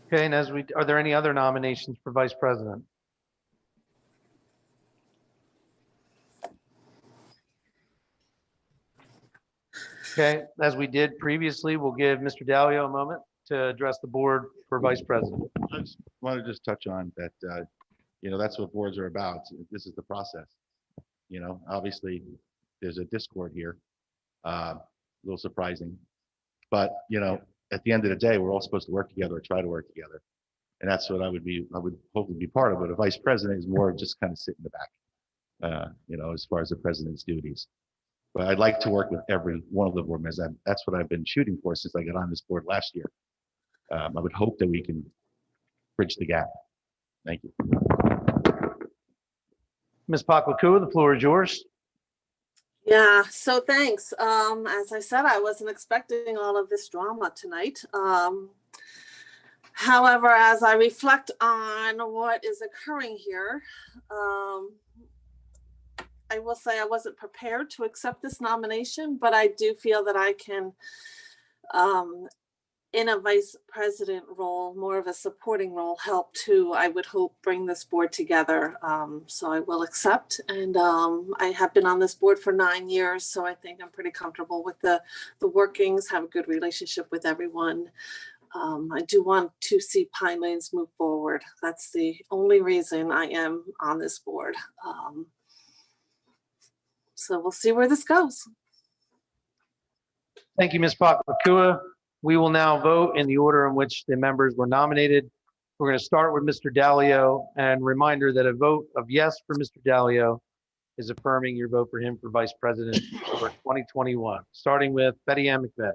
Okay, and are there any other nominations for vice president? Okay, as we did previously, we'll give Mr. Dalio a moment to address the board for vice president. I just want to touch on that, that's what boards are about. This is the process. Obviously there's a discord here, a little surprising, but at the end of the day, we're all supposed to work together or try to work together. And that's what I would hopefully be part of. But a vice president is more of just kind of sit in the back, as far as the president's duties. But I'd like to work with every one of the board members. That's what I've been shooting for since I got on this board last year. I would hope that we can bridge the gap. Thank you. Ms. Paklakua, the floor is yours. Yeah, so thanks. As I said, I wasn't expecting all of this drama tonight. However, as I reflect on what is occurring here, I will say I wasn't prepared to accept this nomination, but I do feel that I can, in a vice president role, more of a supporting role, help to, I would hope, bring this board together. So I will accept. And I have been on this board for 9 years, so I think I'm pretty comfortable with the workings, have a good relationship with everyone. I do want to see Pinelands move forward. That's the only reason I am on this board. So we'll see where this goes. Thank you, Ms. Paklakua. We will now vote in the order in which the members were nominated. We're going to start with Mr. Dalio, and reminder that a vote of yes for Mr. Dalio is affirming your vote for him for vice president for 2021. Starting with Betty Ann McVeigh.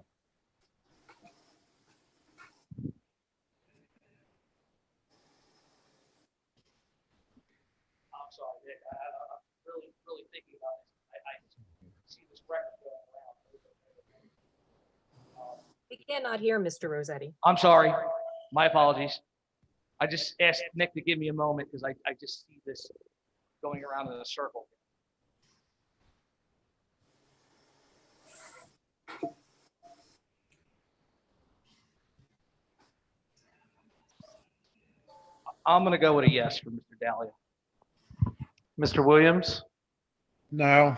I'm sorry, Nick. I'm really thinking about this. I see this record going around. We cannot hear Mr. Rossetti. I'm sorry. My apologies. I just asked Nick to give me a moment because I just see this going around in a circle. I'm going to go with a yes for Mr. Dalio. Mr. Williams, No.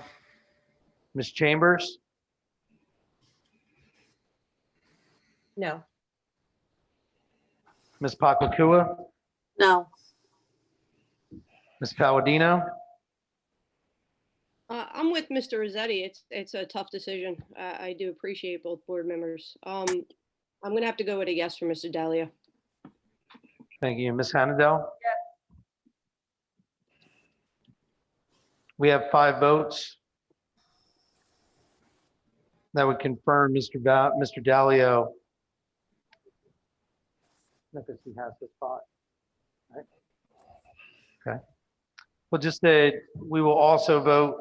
Ms. Chambers, No. Ms. Paklakua, No. Ms. Palladino, I'm with Mr. Rossetti. It's a tough decision. I do appreciate both board members. I'm going to have to go with a yes for Mr. Dalio. thank you. Ms. Hannadel? We have 5 votes. That would confirm Mr. Dalio. Because he has the spot. Right? Okay. Well, just that we will also vote.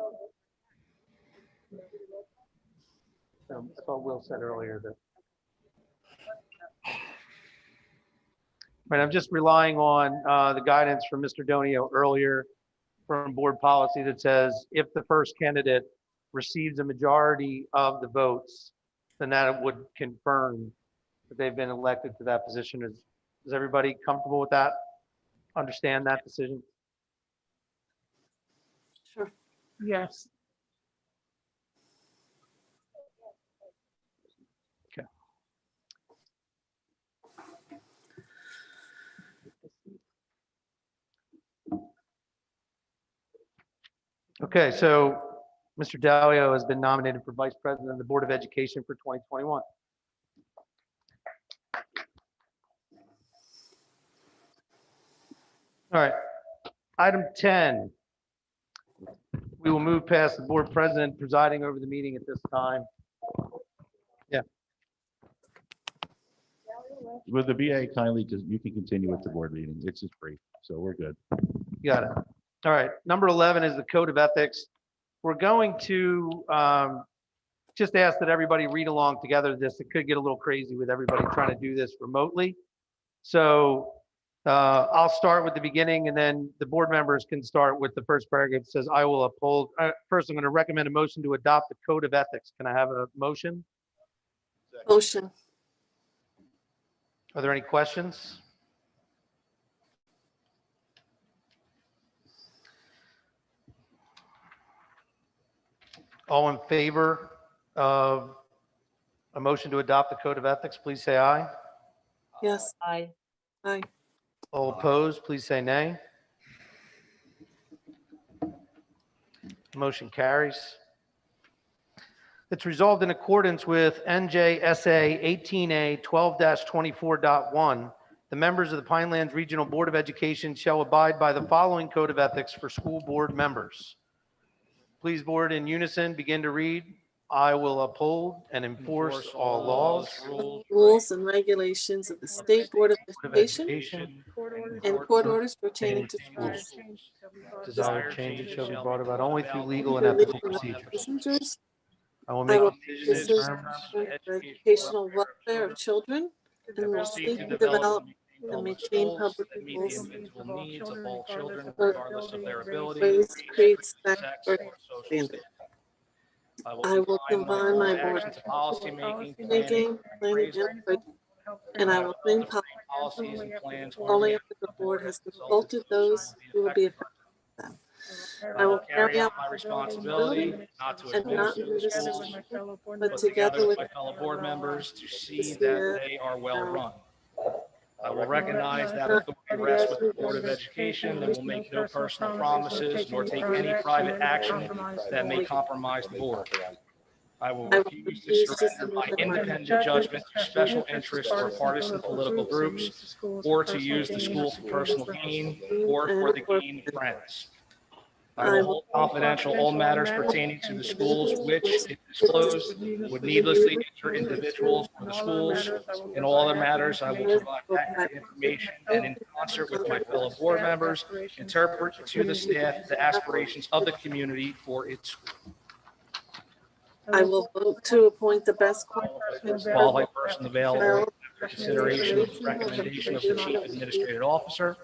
That's what Will said earlier. Right, I'm just relying on the guidance from Mr. Donio earlier from board policy that says if the first candidate receives a majority of the votes, then that would confirm that they've been elected to that position. Is everybody comfortable with that? Understand that decision? Sure. Yes. Okay. Okay, so Mr. Dalio has been nominated for Vice President of the Board of Education for 2021. All right, item 10. We will move past the board president presiding over the meeting at this time. Yeah. With the BA, kindly, you can continue with the board meeting. It's just brief, so we're good. You got it. All right, number 11 is the Code of Ethics. We're going to just ask that everybody read along together this. It could get a little crazy with everybody trying to do this remotely. So I'll start with the beginning and then the board members can start with the first paragraph. It says, I will uphold. First, I'm going to recommend a motion to adopt the Code of Ethics. Can I have a motion? Motion. Are there any questions? All in favor of a motion to adopt the Code of Ethics, please say aye. Yes. Aye. Aye. All opposed, please say nay. Motion carries. It's resolved in accordance with NJSA 18A 12-24.1. The members of the Pinelands Regional Board of Education shall abide by the following code of ethics for school board members. Please, board, in unison, begin to read. I will uphold and enforce all laws, Rules and regulations of the State Board of Education and court orders pertaining to schools. Desired changes shall be brought about only through legal and ethical procedures. I will make I will decisions decisions in terms for the educational welfare of children and will seek to develop and maintain public meet the rules, individual needs of all children, for regardless of their ability, ways to create sex sex, or or social standards. status. I will combine my board actions to policy making, making, planning, and I will bring policies and plans only after the board has consulted those who will be affected by them. I will carry out my responsibility not to and not administer the administer, schools, but together with my fellow board members to see see that they are well run. I will recognize that authority rests with the Board of Education and will make no personal promises nor take any private action that may compromise the board. I will refuse to surrender my independent judgment to special interests or partisan political groups, or to use the school for personal gain or for the gain of friends. I will hold confidential all matters pertaining to the schools which, if disclosed, would needlessly injure individuals or the schools. In all other matters, I will provide accurate information and, in concert with my fellow board members, interpret to the staff the aspirations of the community for its school. I will vote to appoint the best Qualified person available after consideration of the recommendation of the chief administrative officer.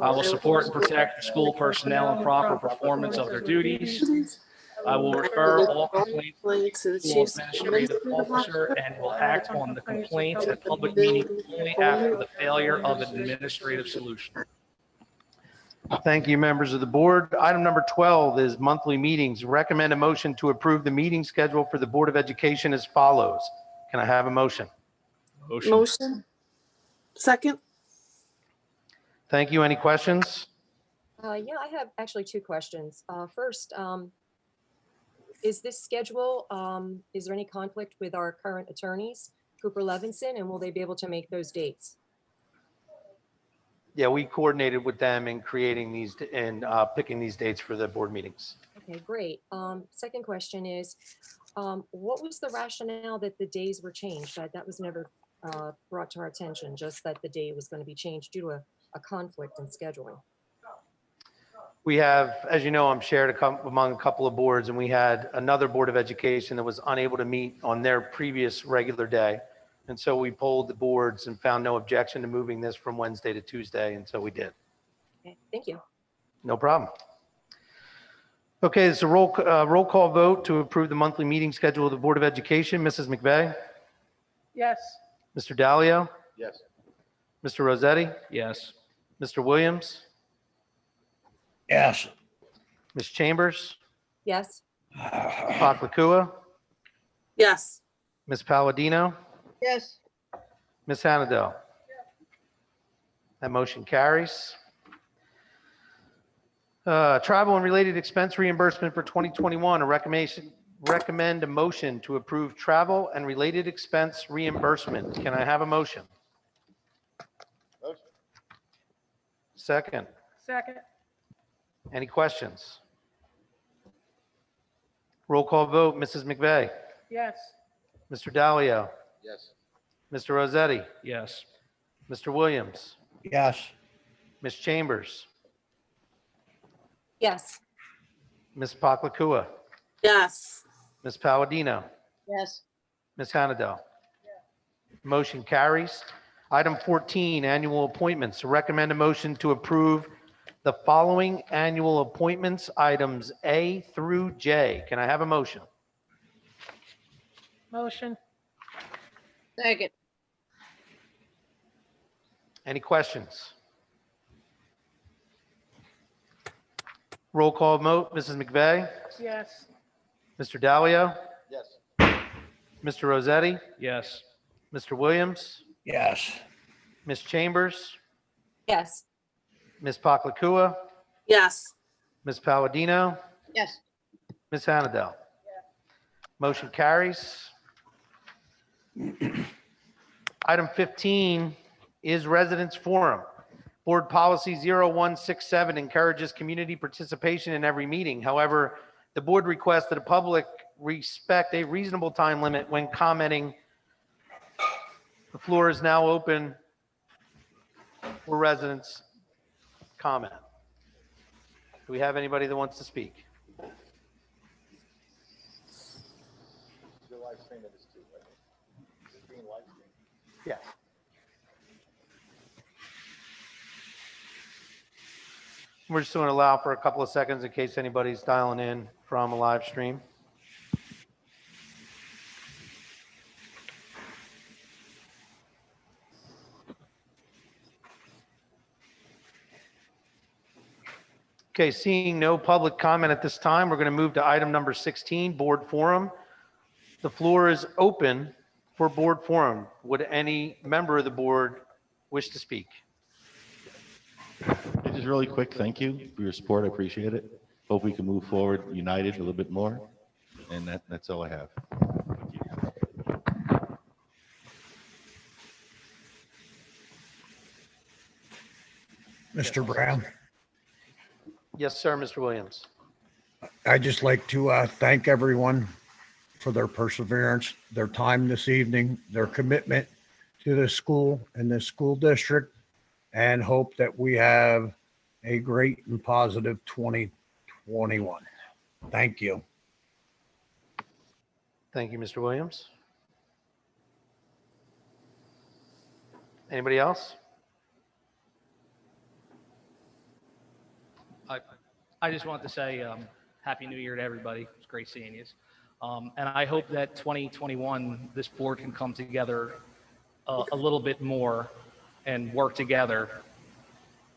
I will support and protect the school personnel and proper performance of their duties. I will refer all complaints to the school administrative officer and will act on the complaints at public meetings only after the failure of an administrative solution. Thank you, members of the board. Item number 12 is monthly meetings. Recommend a motion to approve the meeting schedule for the Board of Education as follows. Can I have a motion? Motion. Second. Thank you. Any questions? Yeah, I have actually two questions. First, is this schedule, is there any conflict with our current attorneys, Cooper Levinson, and will they be able to make those dates? Yeah, we coordinated with them in creating these and picking these dates for the board meetings. Okay, great. Second question is, what was the rationale that the days were changed? That was never brought to our attention, just that the day was going to be changed due to a conflict in scheduling. We have, as you know, I'm shared among a couple of boards, and we had another Board of Education that was unable to meet on their previous regular day. And so we polled the boards and found no objection to moving this from Wednesday to Tuesday, and so we did. Okay, thank you. No problem. Okay, it's a roll call vote to approve the monthly meeting schedule of the Board of Education. Mrs. McVeigh? Yes. Mr. Dalio? Yes. Mr. Rossetti? Yes. Mr. Williams? Yes. Ms. Chambers? Yes. Paklakua? Yes. Ms. Palladino? Yes. Ms. Hannadel? That motion carries. Travel and related expense reimbursement for 2021, recommend a motion to approve travel and related expense reimbursement. Can I have a motion? Second. Second. Any questions? Roll call vote, Mrs. McVeigh, Yes. Mr. Dalio, Yes. Mr. Rossetti, Yes. Mr. Williams, Yes. Ms. Chambers, Yes. Ms. Paklakua, Yes. Ms. Palladino, Yes. Ms. Hannadel. Motion carries. Item 14, annual appointments. Recommend a motion to approve the following annual appointments, items A through J. Can I have a motion? Motion. Second. Any questions? Roll call vote, Mrs. McVeigh, Yes. Mr. Dalio, Yes. Mr. Rossetti, Yes. Mr. Williams, Yes. Ms. Chambers, Yes. Ms. Paklakua, Yes. Ms. Palladino, Yes. Ms. Hannadel. Motion carries. Item 15 is residents forum. Board policy 0167 encourages community participation in every meeting. However, the board requests that the public respect a reasonable time limit when commenting. The floor is now open for residents' comment. Do we have anybody that wants to speak? Yes. We're just going to allow for a couple of seconds in case anybody's dialing in from a live stream. Okay, seeing no public comment at this time, we're going to move to item number 16, board forum. The floor is open for board forum. Would any member of the board wish to speak? Just really quick, thank you for your support. I appreciate it. Hope we can move forward united a little bit more. And that's all I have. Mr. Brown, Yes, sir, Mr. Williams. I'd just like to thank everyone for their perseverance, their time this evening, their commitment to the school and the school district, and hope that we have a great and positive 2021. Thank you. Thank you, Mr. Williams. Anybody else? I just want to say Happy New Year to everybody. It's great seeing you. And I hope that 2021, this board can come together a little bit more and work together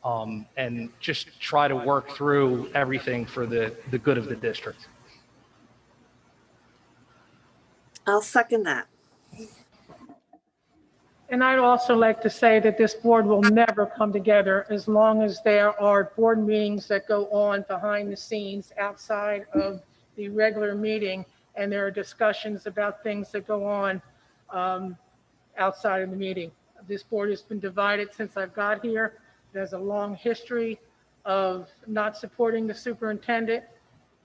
and just try to work through everything for the good of the district. I'll second that. And I'd also like to say that this board will never come together as long as there are board meetings that go on behind the scenes outside of the regular meeting, and there are discussions about things that go on outside of the meeting. This board has been divided since I've got here. There's a long history of not supporting the superintendent,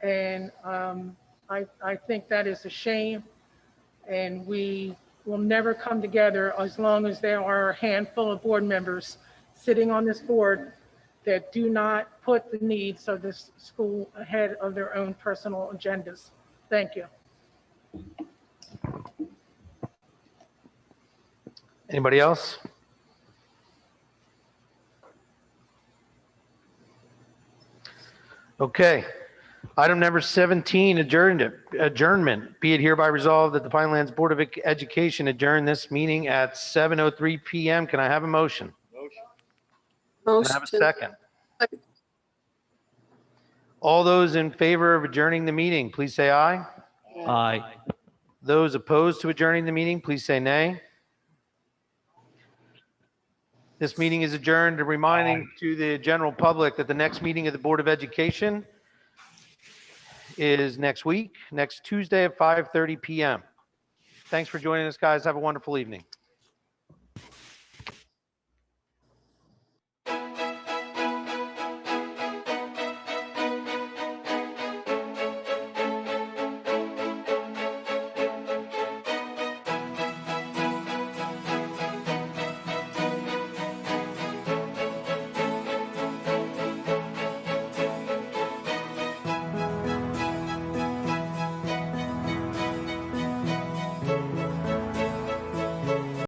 and I think that is a shame. And we will never come together as long as there are a handful of board members sitting on this board that do not put the needs of this school ahead of their own personal agendas. Thank you. Anybody else? Okay. Item number 17, adjournment. Be it hereby resolved that the Pinelands Board of Education adjourn this meeting at 7:03 p.m. Can I have a motion? Can I have a second? All those in favor of adjourning the meeting, please say aye. Aye. Those opposed to adjourning the meeting, please say nay. This meeting is adjourned, and reminding to the general public that the next meeting of the Board of Education is next week, next Tuesday at 5:30 p.m. Thanks for joining us, guys. Have a wonderful evening.